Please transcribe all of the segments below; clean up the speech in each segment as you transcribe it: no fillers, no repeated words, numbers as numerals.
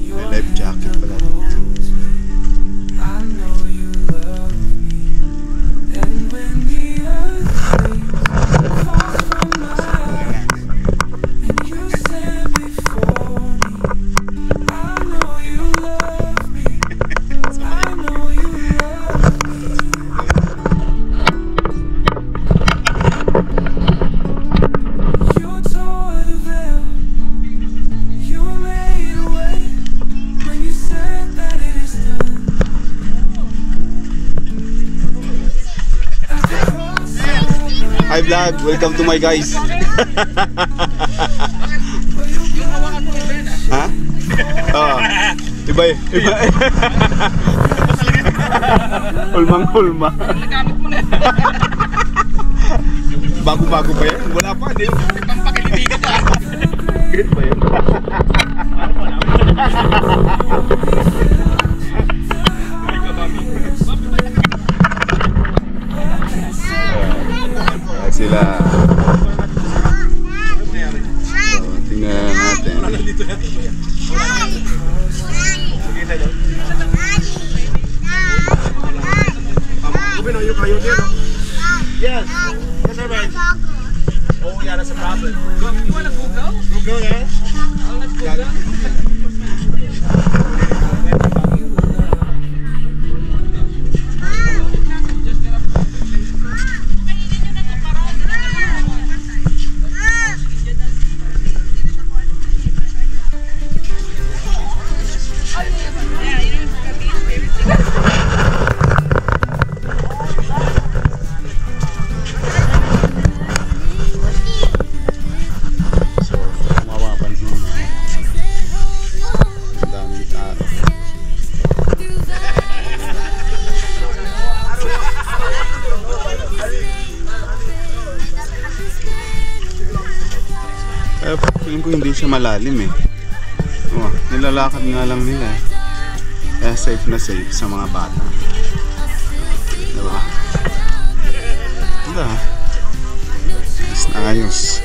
May life jacket pala dito. Hi vlog, welcome to my guys. Ha? Oh, iba eh. Hulmang-hulma. Bago-bago pa yan? Wala pa, di? Pampakilitigan na. Ganit pa yan? Sila. So, tingnan natin. Yes. Yes, alright. Oh, yeah, that's a problem. You want to Google? Google, yeah. Let's Google. Feeling ko hindi siya malalim eh. Oh, nilalakad nga lang nila eh. Kaya safe na safe sa mga bata. Diba? Diba? Mas naayos.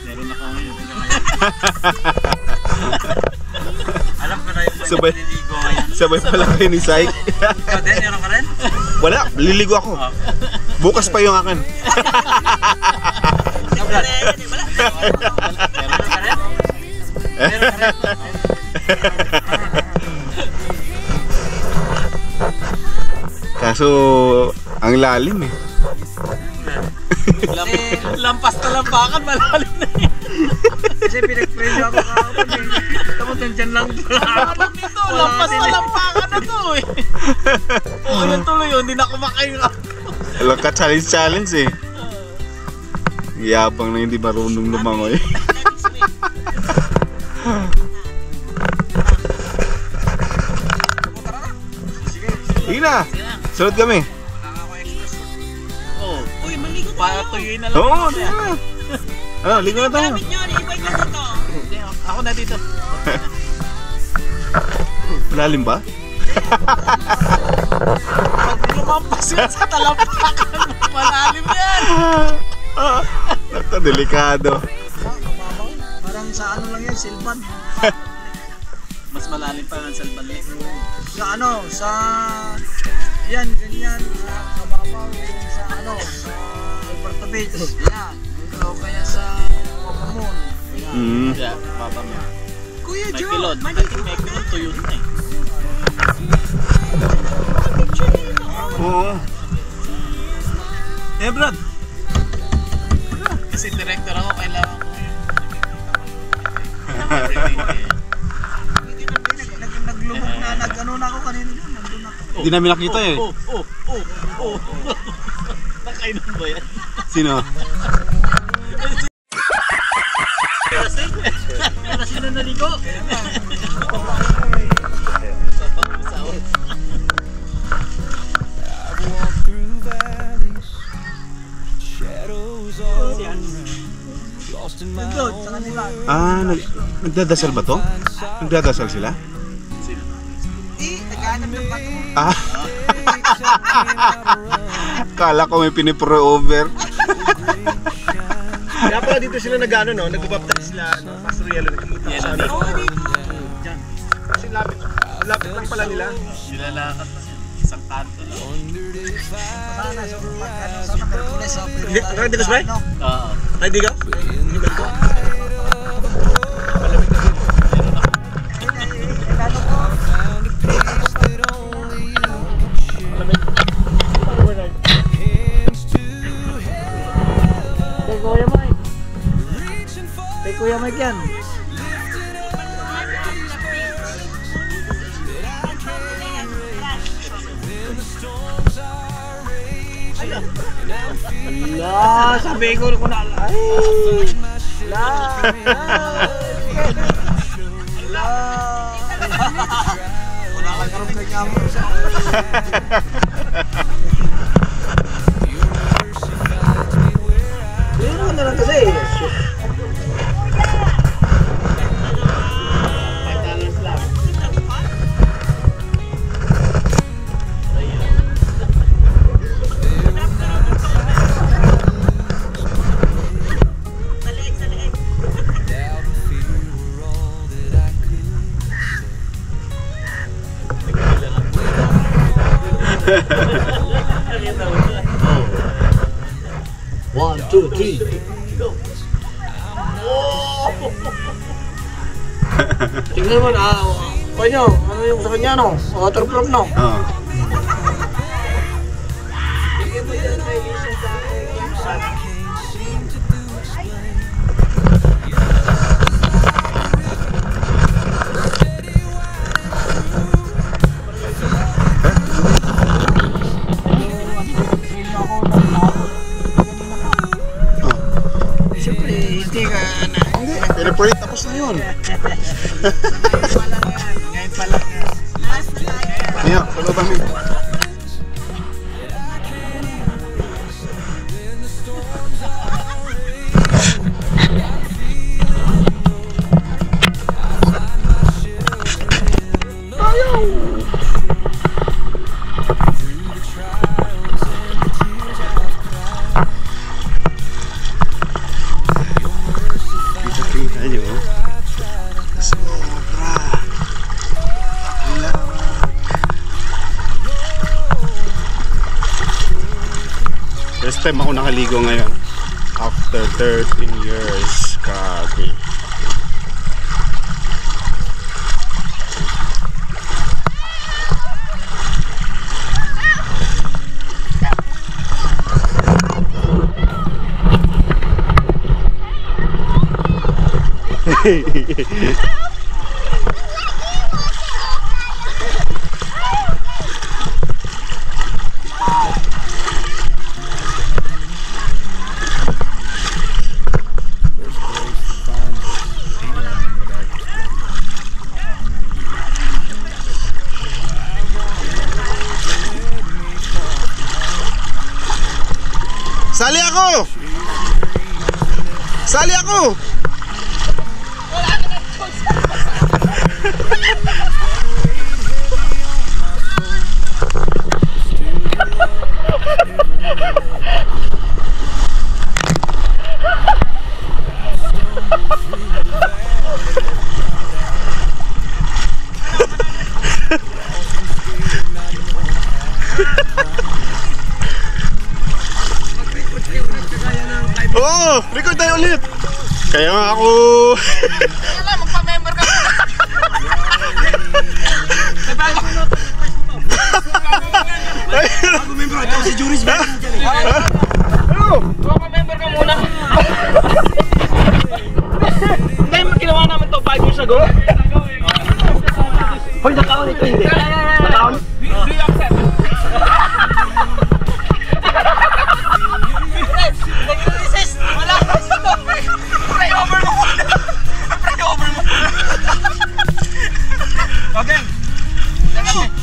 Meron na kami yung alam ko na yung sabay, liligo ngayon. sabay pala kayo ni Syke. Ikaw din, meron ka rin? Wala, liligo ako. Bukas pa yung akin. Wala. Meron ka rin? Meron ka rin? Kaso, ang lalim eh. Lampas na lampakan, malalim na yun. Kasi pinag-pressure ako kahapon eh. Tapos nandyan lang alam nito, lampas na lampakan na to eh. Oo yun tuloy yun, hindi na kumakain ako. Alam ka, challenge eh. Yabang na hindi marunong lumangoy. Sige na, sunod kami. Uy, maligo tayo. Para tuyuin na lang. Oo, sige na. Ano, ligo na tayo. Ako na dito. Malalim ba? Pag lumampas yan sa talampakan, malalim yan. Nakadelikado. Parang sa ano lang yan, silban. Mas malalim pa ng silban lang. Sa ano, sa... Yan, ganyan. Sa babaw, sa ano, sa Alberto Beach. Yan. O kaya sa Papamon. Yan. Yeah, Papamon. Kuya Joe, may kilod tuyo na eh. Oo. Eh, Brad. Kasi director ako, kailangan ko yun. Hindi namin nakita eh. Nakainom ba yan? Sino? Kaya sino naligo? Doon, sa kanila. Ah, nagdadasal ba to? Nagdadasal sila? Naghanap ng bato. Ah. Kala ko may pinipro-over. Kaya pala dito sila nag-ano no, nag-baptize sila no, Pastor Yelo nagpunta sa ano. Diyan. Kasi lapit lang pala nila. Nilalakad na isang kanto lang. Sana sa Merkules sa Ready ka ba? Oo. Ready ka? Kuya Mike yan. La, sabi ko na ay. La. La. Wala kang karong kanya mo. Meron na lang kasi. One, two, three. Tingnan mo na, kanyo, ano yung sa kanya no? Waterproof no? Oo. Siyempre, hindi ka na. Hindi, pero pwede tapos na yun. Ngayon pa lang yan. Mia, follow kami. Kita nyo. Sobra. First time ako nakaligo ngayon. After 13 years. Grabe. Sali ako! Sali ako! Oo! Record tayo ulit! Kaya nga ako... Wala, magpa-member ka muna. Mag-member ito si Juris ba? Ano? Magpa-member ka muna. Hindi, ginawa namin to 5 years ago. Hoy, nakaon ito hindi. Nakaon? Hindi accept. Okay.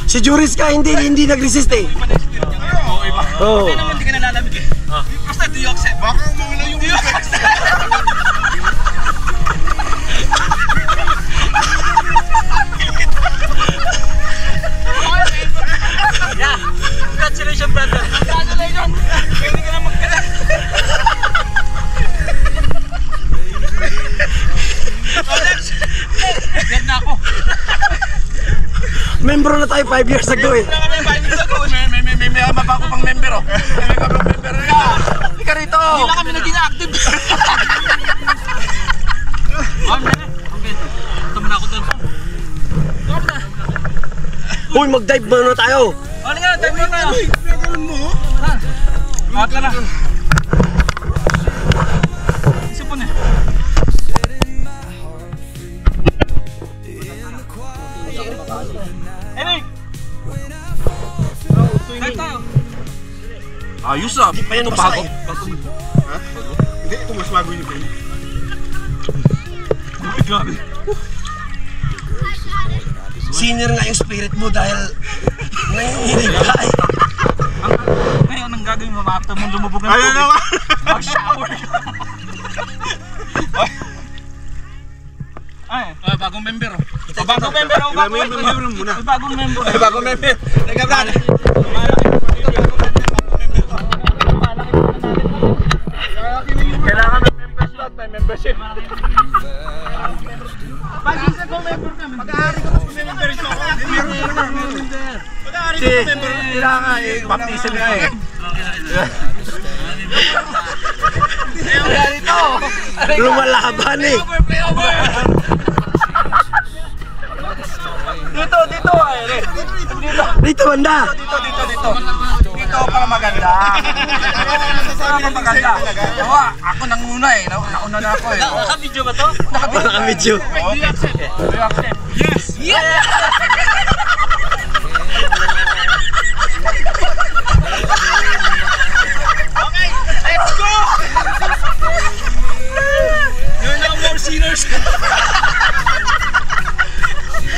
Si Juris ka, hindi nag-resist eh. Oo. Okay naman, hindi ka nalalamig eh. Basta do you accept? Baka umawala yung Do you accept? Yeah. Congratulations, brother. Congratulations. Pwede ka na magkala. Dead na ako. Membro na tayo 5 years ago eh. May mababa ko pang member oh. May mababa member ka. Hindi ka rito. Hindi lang kami naging active. Okay. Tama na ako doon. Uy, mag-dive muna tayo. Ano nga, dive na tayo. Gagawin mo. Bakit ka na? Isipon eh. Eric! Dive tayo. Ayos ah. Hindi pa yan ang bago. Ha? Hindi, ito mas bago yung pen. Grabe. Senior nga yung spirit mo dahil nanginginig ka eh. Ngayon, ang gagawin mo, after mong lumubog ng Ayun tubig, na. mag-shower ka. Ay, bagong member oh. Bagong member oh. Ilan mo yung muna? Bagong member. Bagong member. Teka brad. Kailangan ng membership. May membership. Pag-isa ko member ka. Pag-aari ko kung may membership ako. Pag-aari ko kung member. Kailangan eh. Baptism nga eh. Ganito. Lumalaban eh. Dito ay. Dito banda. Dito para maganda. Para maganda. Ako nanguna eh. Nauna na ako eh. Naka-video ba to? Naka-video. Do you accept? Do you accept? Yes! Yes! Okay, let's go! You're now more sinners.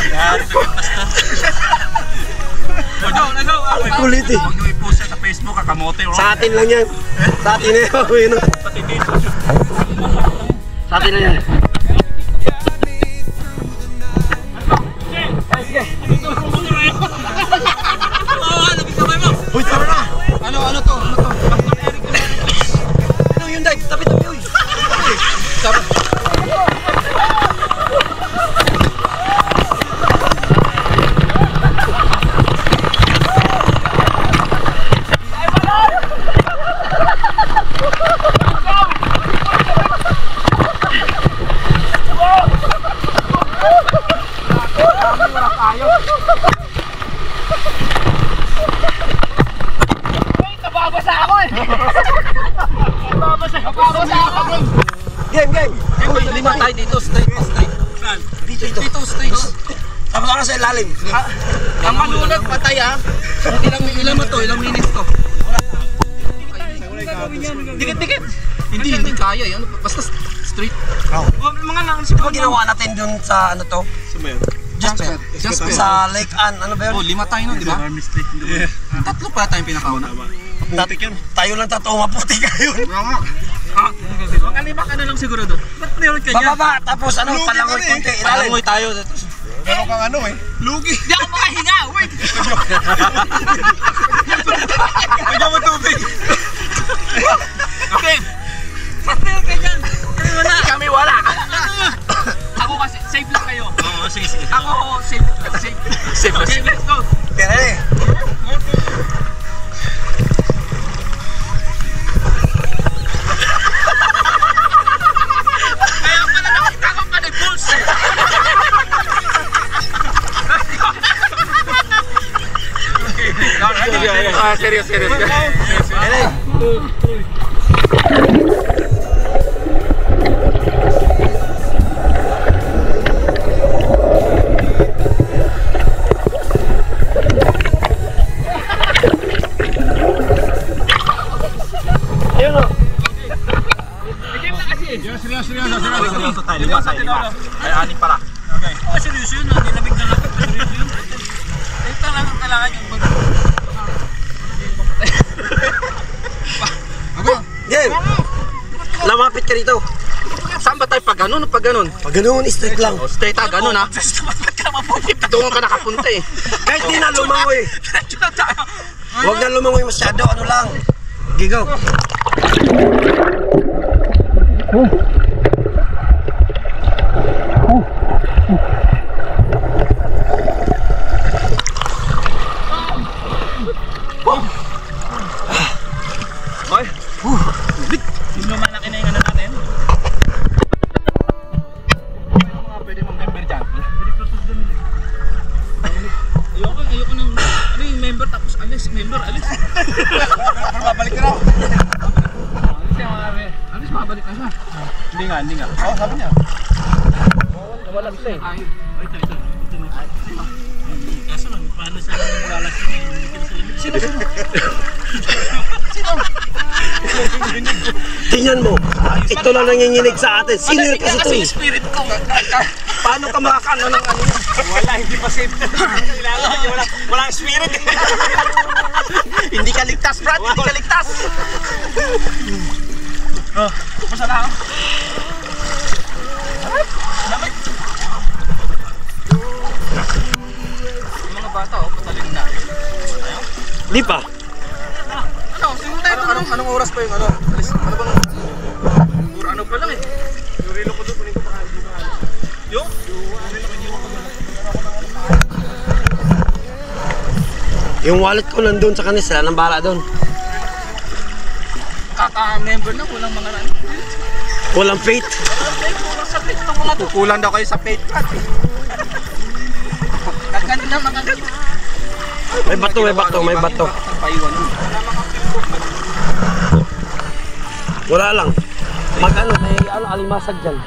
Yan, basta. Nagaw. Kulit eh. Huwag nyo i-post sa Facebook, kakamote. Sa atin lang yan. Sa atin na yan. Yun, oh. Sa atin na yan. Uy, tara na. Ano to? Ano yung dive? Tabi, uy. Game. Lima tayo dito, straight. Dito, straight. Tapos ako sa ilalim. Ang malunod, patay ah. Ilan mo to? Ilang minutes to? Dikit. Hindi kaya yan. Basta straight. Mga lang Ano ginawa natin dun sa ano to? Jasper. Sa Lake Ann. Ano ba Oh, yun? 5 tayo nun, di ba? Tatlo pa tayong pinakauna. Tayo lang tatlo maputi kayo. Makalima ka na lang siguro doon. Ba't meron ka dyan? Bababa. Tapos ano, palangoy konti. Palangoy tayo. Meron kang ano eh. Lugi. Hindi ako makahinga! Wait! Lagyan mo tubig. Okay. Ba't meron ka dyan? Kami wala. Ako kasi, safe lang kayo. Oo, sige. Ako, safe. Okay, let's go. Pero eh. Kaya pala nakita ko pa nag-pulse. Serious. Seryoso tayo, 5 tayo. Ay, 6 pala. Okay. Seryoso yun, nilamig na lang. rito. Saan ba tayo pag ganun o pag ganun? Pag ganun, straight lang. O straight ganun ha. Doon ka nakapunta eh. Kahit di na lumangoy. Huwag na lumangoy masyado, ano lang. Gigaw. Sino malaki na yung ano natin? Pwede mong member dyan. Ayoko ng ano yung member tapos alis, member alis. Babalik ka na. Alis, mabalik ka siya. Hindi nga. Oo, sabi niya. Nawalan siya eh. Ay, ito. Kaso lang, paano siya lalaki niya? Tingnan mo, ito lang nanginginig sa atin. Sino yun kasi ito eh? Spirit ko. Paano ka makakano ng ano? Wala, hindi pa safe. Walang spirit. Hindi ka ligtas, Brad. Hindi ka ligtas. Basta na ako. Yung mga bata, pataling na. Di pa. Ano? Siguro tayo anong oras pa yung ano? Alis, ano bang? Puro ano pa lang eh. Yung relo ko doon, kunin ko pa kayo. Yung? Yung wallet ko nandun sa kanila, sila nang bala doon. Kaka-member na, walang mga ano. Walang faith. Kulang sa faith. Kukulang daw kayo sa faith. Kaganda na mga ganda. May bato. Wala lang. Mag-ano, may alimasag dyan.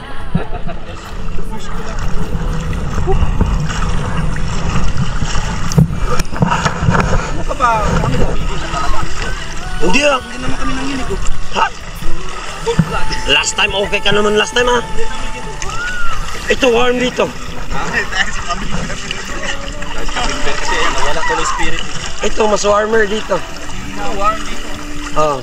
Ano ka ba? Kami nabigil na talaga. Hindi ah. Hindi naman kami nanginig. Ha? Last time, okay ka naman last time ha? Ito, warm dito. Kasi nawala ko ng spirit. Ito, mas warmer dito. Warm dito. Oo.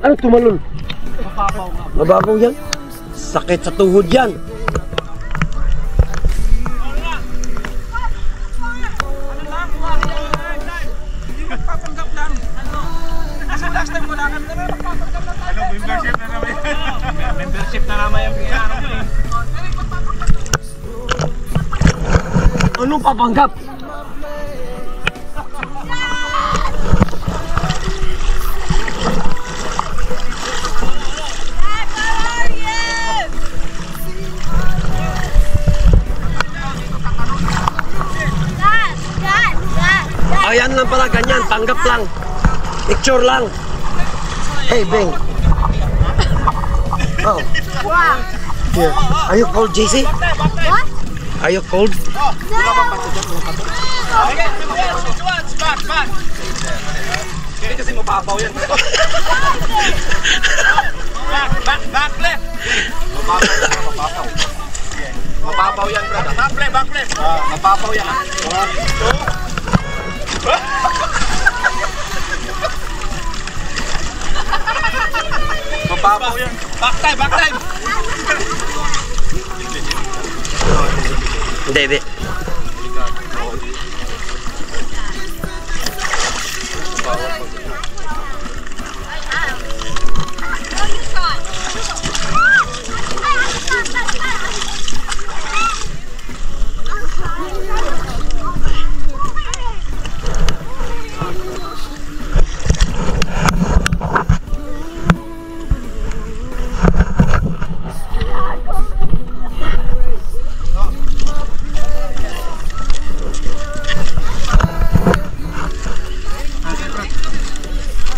Ano tumalon? Mababaw yan. Sakit sa tuhod yan. Papanggap lang. Kasi last time wala kami na magpapanggap lang tayo. Membership na naman. Membership na naman yung pinano mo eh. Anong papanggap? Ayan lang pala, ganyan, tanggap lang. Picture lang. Hey, Bing. Oh. Wow. Here. Are you cold, JC? What? Are you cold? Back. Hindi kasi mababaw yan. Back left. Mababaw. Mababaw yan, brother. Back left. Mababaw yan. Mababaw yan. Back time. Hindi.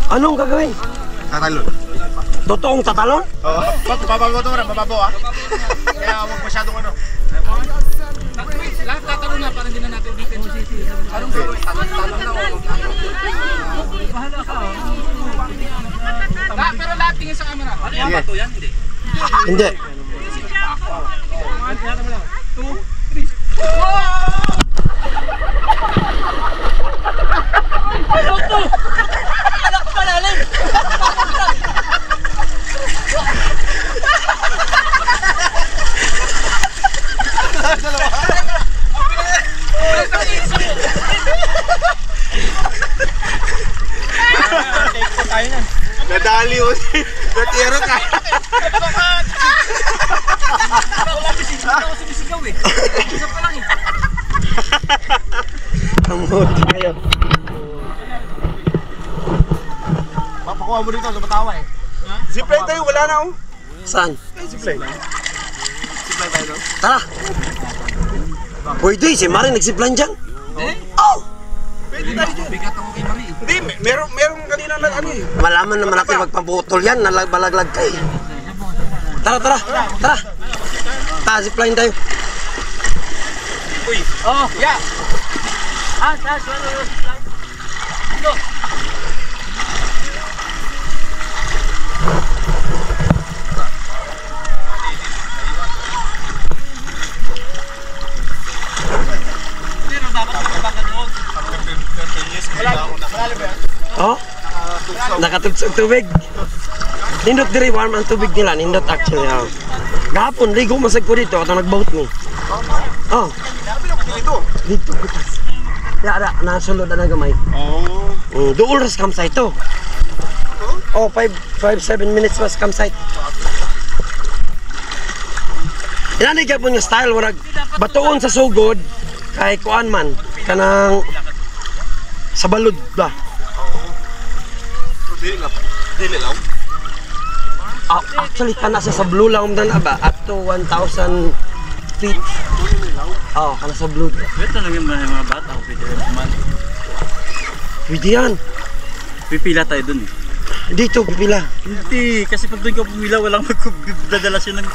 Anong gagawin? Tatalon. Totoong tatalon? Oo. Bababaw ito, mababaw ah. Kaya huwag masyadong ano. Lahat tatanong na para hindi na natin dito sa city. Anong gawin? Tanong na ako. Bahala ka. Pero lahat tingin sa camera. Ano yan? Bato yan? Hindi. Hindi. Nadali mo si Natiro ka. Wala ako sumisigaw eh. Isa pa lang eh. Ang mood kayo. Papakuha mo dito sa Batawa eh. Zipline tayo, wala na oh. Saan? Zipline. Supply tayo doon. Tara! Pwede, si Marie nagsiplan dyan. Oh! Pwede tayo dyan. Bigat ako kay Marie. Hindi, meron kanina na ano eh. Malaman naman natin magpaputol yan, balaglag ka eh. Tara, tara, tara. Tara, zipline tayo. Uy, Oh, yeah. That's what I was like. Go. Oh? Nakatugsog tubig. Nindot diri warm ang tubig nila, nindot actually. Oh. Gahapon, ligo masag ko dito at nag-boat ni. Oh, dito. dito bukas. Ya, nasulod na gamay. Oh. Doon ras campsite to. Oh, 5-7 minutes was campsite. Inani gyapon nga style warag batuon sa sugod kay kuan man kanang sa balod ba. Dili lang. Actually kana siya sa blue lang dan ba up to 1,000 feet. Oh, kana sa blue. Ito lang yung mga bata. Pwede rin kuman. Pwede yan. Pipila tayo dun eh. Dito pipila. Hindi, kasi pag doon ka pumila, walang magdadala siya ng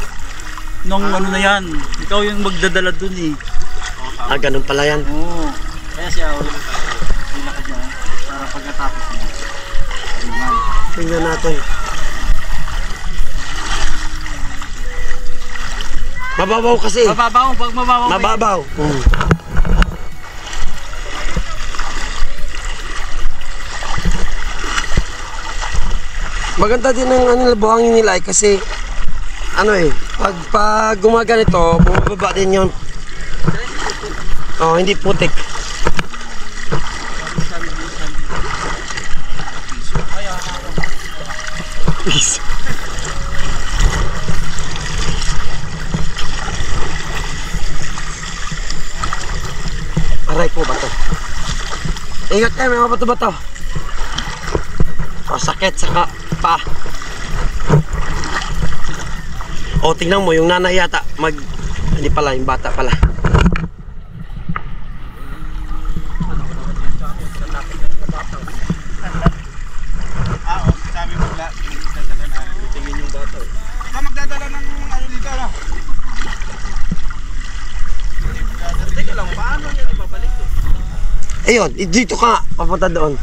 ano na yan. Ikaw yung magdadala dun eh. Ah, ganun pala yan. Oo. Kaya siya, pila ka dyan. Para pagkatapos mo. Tingnan natin. Mababaw kasi. Mababaw, pag mababaw. Mababaw. Maganda din ang buhangin nila eh, kasi ano eh, pag gumaganito, bumababa din yun. Oh, hindi putik. Peace. Aray ko ba to? Ingat kayo, may mga bato-bato. Oh, sakit sa pa. Oh, tingnan mo yung nanay yata hindi pala, yung bata pala. Sabi mo la, tingin yung bata. Magdadala ng ano dito na. Teka lang, paano niya ibabalik to? Ayun, dito ka, papunta doon.